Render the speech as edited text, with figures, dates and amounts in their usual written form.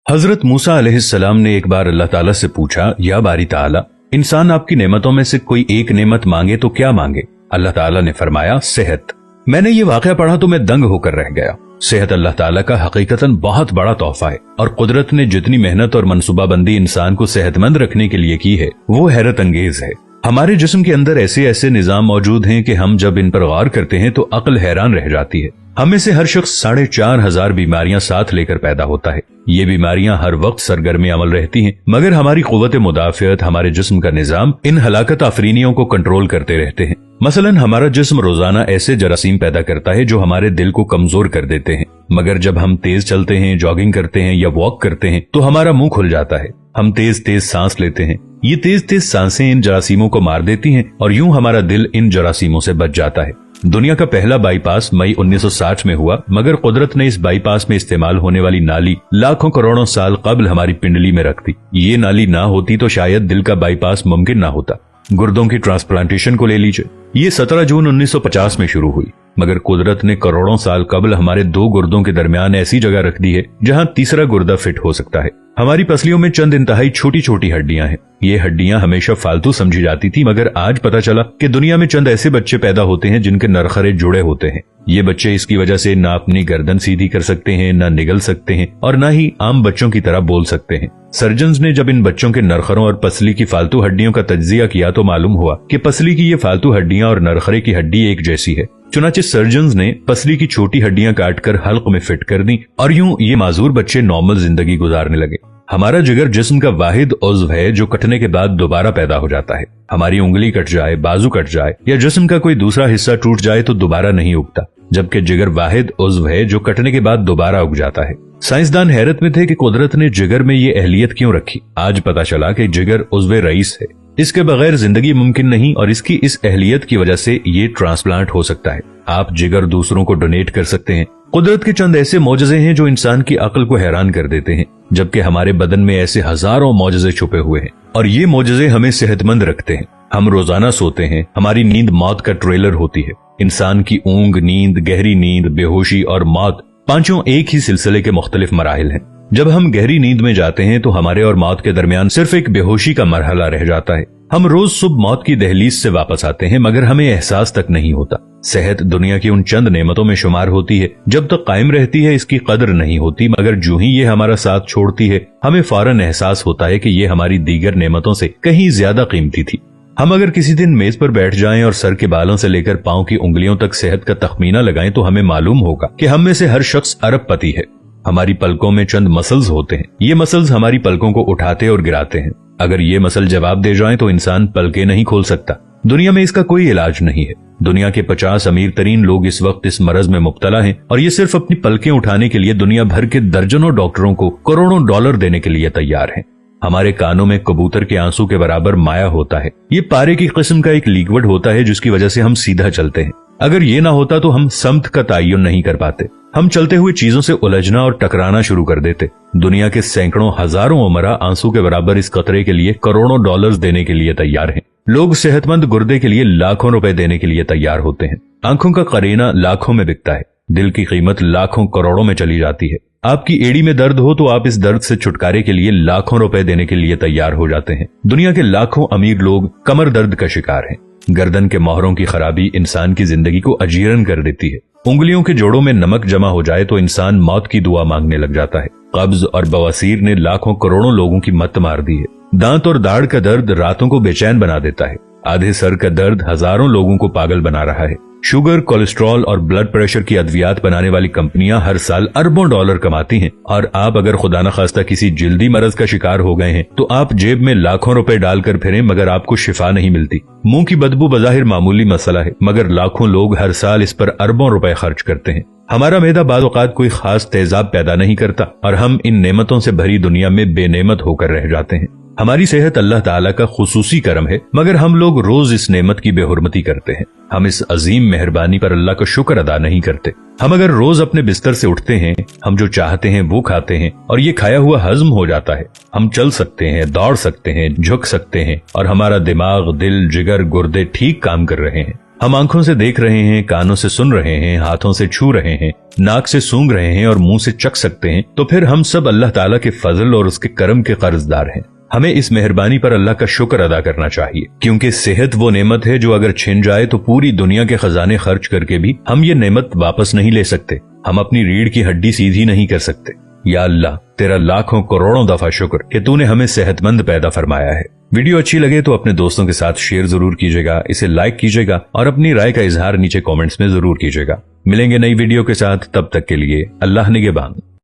हजरत मूसा अलैहिस्सलाम ने एक बार अल्लाह ताला से पूछा, या बारी ताला, इंसान आपकी नेमतों में से कोई एक नेमत मांगे तो क्या मांगे? अल्लाह ताला ने फरमाया, सेहत। मैंने ये वाकया पढ़ा तो मैं दंग होकर रह गया। सेहत अल्लाह ताला का हकीकतन बहुत बड़ा तोहफा है और कुदरत ने जितनी मेहनत और मनसूबाबंदी इंसान को सेहतमंद रखने के लिए की है वो हैरत अंगेज है। हमारे जिस्म के अंदर ऐसे ऐसे निजाम मौजूद हैं कि हम जब इन पर गौर करते हैं तो अक्ल हैरान रह जाती है। हम में से हर शख्स 4,500 बीमारियां साथ लेकर पैदा होता है। ये बीमारियां हर वक्त सरगर्म अमल रहती हैं, मगर हमारी कुव्वत मुदाफियत, हमारे जिस्म का निजाम इन हलाकत आफरीनियों को कंट्रोल करते रहते हैं। मसलन हमारा जिस्म रोजाना ऐसे जरासीम पैदा करता है जो हमारे दिल को कमजोर कर देते हैं, मगर जब हम तेज चलते हैं, जॉगिंग करते हैं या वॉक करते हैं तो हमारा मुंह खुल जाता है। हम तेज तेज सांस लेते हैं, ये तेज तेज सांसें इन जरासीमों को मार देती हैं और यूं हमारा दिल इन जरासीमों से बच जाता है। दुनिया का पहला बाईपास मई 1960 में हुआ, मगर कुदरत ने इस बाईपास में इस्तेमाल होने वाली नाली लाखों करोड़ों साल कबल हमारी पिंडली में रख दी। ये नाली ना होती तो शायद दिल का बाईपास मुमकिन ना होता। गुर्दों की ट्रांसप्लांटेशन को ले लीजिए, ये 17 जून 1950 में शुरू हुई, मगर कुदरत ने करोड़ों साल कबल हमारे दो गुर्दों के दरमियान ऐसी जगह रख दी है जहां तीसरा गुर्दा फिट हो सकता है। हमारी पसलियों में चंद इंतहाई छोटी छोटी हड्डियां हैं। ये हड्डियां हमेशा फालतू समझी जाती थी, मगर आज पता चला कि दुनिया में चंद ऐसे बच्चे पैदा होते हैं जिनके नरखरे जुड़े होते हैं। ये बच्चे इसकी वजह से ना अपनी गर्दन सीधी कर सकते हैं, ना निगल सकते हैं और ना ही आम बच्चों की तरह बोल सकते हैं। सर्जन्स ने जब इन बच्चों के नरखरों और पसली की फालतू हड्डियों का तज्जिया किया तो मालूम हुआ कि पसली की ये फालतू हड्डियां और नरखरे की हड्डी एक जैसी है। चुनाचे सर्जन्स ने पसली की छोटी हड्डियां काटकर हल्क में फिट कर दी और यूं ये माजूर बच्चे नॉर्मल जिंदगी गुजारने लगे। हमारा जिगर जिस्म का वाहिद उज़्व है जो कटने के बाद दोबारा पैदा हो जाता है। हमारी उंगली कट जाए, बाजू कट जाए या जिस्म का कोई दूसरा हिस्सा टूट जाए तो दोबारा नहीं उगता, जबकि जिगर वाहिद उज़्व है जो कटने के बाद दोबारा उग जाता है। साइंसदान हैरत में थे कि कुदरत ने जिगर में ये अहलियत क्यों रखी। आज पता चला कि जिगर उज़्व रईस है, इसके बगैर जिंदगी मुमकिन नहीं और इसकी इस अहलियत की वजह से ये ट्रांसप्लांट हो सकता है। आप जिगर दूसरों को डोनेट कर सकते हैं। कुदरत के चंद ऐसे मौजज़े हैं जो इंसान की अक्ल को हैरान कर देते हैं, जबकि हमारे बदन में ऐसे हजारों मौजज़े छुपे हुए हैं और ये मौजज़े हमें सेहतमंद रखते हैं। हम रोजाना सोते हैं, हमारी नींद मौत का ट्रेलर होती है। इंसान की ऊंग, नींद, गहरी नींद, बेहोशी और मौत, पांचों एक ही सिलसिले के मुख्तलिफ मराहिल हैं। जब हम गहरी नींद में जाते हैं तो हमारे और मौत के दरमियान सिर्फ एक बेहोशी का मरहला रह जाता है। हम रोज सुबह मौत की दहलीज से वापस आते हैं, मगर हमें एहसास तक नहीं होता। सेहत दुनिया की उन चंद नेमतों में शुमार होती है, जब तक कायम रहती है इसकी कदर नहीं होती, मगर जो ही ये हमारा साथ छोड़ती है हमें फौरन एहसास होता है कि ये हमारी दीगर नेमतों से कहीं ज्यादा कीमती थी। हम अगर किसी दिन मेज पर बैठ जाएं और सर के बालों से लेकर पांव की उंगलियों तक सेहत का तखमीना लगाएं तो हमें मालूम होगा कि हम में से हर शख्स अरबपति है। हमारी पलकों में चंद मसल्स होते हैं, ये मसल्स हमारी पलकों को उठाते और गिराते हैं। अगर ये मसल जवाब दे जाएं तो इंसान पलकें नहीं खोल सकता। दुनिया में इसका कोई इलाज नहीं है। दुनिया के 50 अमीर तरीन लोग इस वक्त इस मरज में मुब्तला हैं और ये सिर्फ अपनी पलकें उठाने के लिए दुनिया भर के दर्जनों डॉक्टरों को करोड़ों डॉलर देने के लिए तैयार हैं। हमारे कानों में कबूतर के आंसू के बराबर माया होता है। ये पारे की किस्म का एक लिक्विड होता है जिसकी वजह से हम सीधा चलते हैं। अगर ये ना होता तो हम समत का तयन नहीं कर पाते। हम चलते हुए चीजों से उलझना और टकराना शुरू कर देते। दुनिया के सैकड़ों हजारों उमरा आंसू के बराबर इस कतरे के लिए करोड़ों डॉलर्स देने के लिए तैयार हैं। लोग सेहतमंद गुर्दे के लिए लाखों रुपए देने के लिए तैयार होते हैं। आंखों का करीना लाखों में बिकता है। दिल की कीमत लाखों करोड़ों में चली जाती है। आपकी एड़ी में दर्द हो तो आप इस दर्द से छुटकारे के लिए लाखों रुपए देने के लिए तैयार हो जाते हैं। दुनिया के लाखों अमीर लोग कमर दर्द का शिकार हैं। गर्दन के मोहरों की खराबी इंसान की जिंदगी को अजीरन कर देती है। उंगलियों के जोड़ों में नमक जमा हो जाए तो इंसान मौत की दुआ मांगने लग जाता है। कब्ज और बवासीर ने लाखों करोड़ों लोगों की मत मार दी है। दांत और दाढ़ का दर्द रातों को बेचैन बना देता है। आधे सर का दर्द हजारों लोगों को पागल बना रहा है। शुगर, कोलेस्ट्रॉल और ब्लड प्रेशर की अद्वियात बनाने वाली कंपनियां हर साल अरबों डॉलर कमाती हैं और आप अगर खुदा न खास्ता किसी जिल्दी मरज का शिकार हो गए हैं तो आप जेब में लाखों रुपए डालकर फिरें मगर आपको शिफा नहीं मिलती। मुंह की बदबू बज़ाहिर मामूली मसला है, मगर लाखों लोग हर साल इस पर अरबों रुपए खर्च करते हैं। हमारा मैदा बाज़ औक़ात कोई खास तेजाब पैदा नहीं करता और हम इन नेमतों से भरी दुनिया में बेनेमत होकर रह जाते हैं। हमारी सेहत अल्लाह ताला का खुसूसी करम है, मगर हम लोग रोज इस नेमत की बेहुरमती करते हैं। हम इस अजीम मेहरबानी पर अल्लाह का शुक्र अदा नहीं करते। हम अगर रोज अपने बिस्तर से उठते हैं, हम जो चाहते हैं वो खाते हैं और ये खाया हुआ हजम हो जाता है। हम चल सकते हैं, दौड़ सकते हैं, झुक सकते हैं और हमारा दिमाग, दिल, जिगर, गुर्दे ठीक काम कर रहे हैं। हम आंखों से देख रहे हैं, कानों से सुन रहे हैं, हाथों से छू रहे हैं, नाक से सूंघ रहे हैं और मुंह से चख सकते हैं, तो फिर हम सब अल्लाह ताला के फजल और उसके करम के कर्जदार हैं। हमें इस मेहरबानी पर अल्लाह का शुक्र अदा करना चाहिए, क्योंकि सेहत वो नेमत है जो अगर छिन जाए तो पूरी दुनिया के खजाने खर्च करके भी हम ये नेमत वापस नहीं ले सकते। हम अपनी रीढ़ की हड्डी सीधी नहीं कर सकते। या अल्लाह, तेरा लाखों करोड़ों दफा शुक्र कि तूने हमें सेहतमंद पैदा फरमाया है। वीडियो अच्छी लगे तो अपने दोस्तों के साथ शेयर जरूर कीजिएगा, इसे लाइक कीजिएगा और अपनी राय का इजहार नीचे कमेंट्स में जरूर कीजिएगा। मिलेंगे नई वीडियो के साथ, तब तक के लिए अल्लाह निगहबान।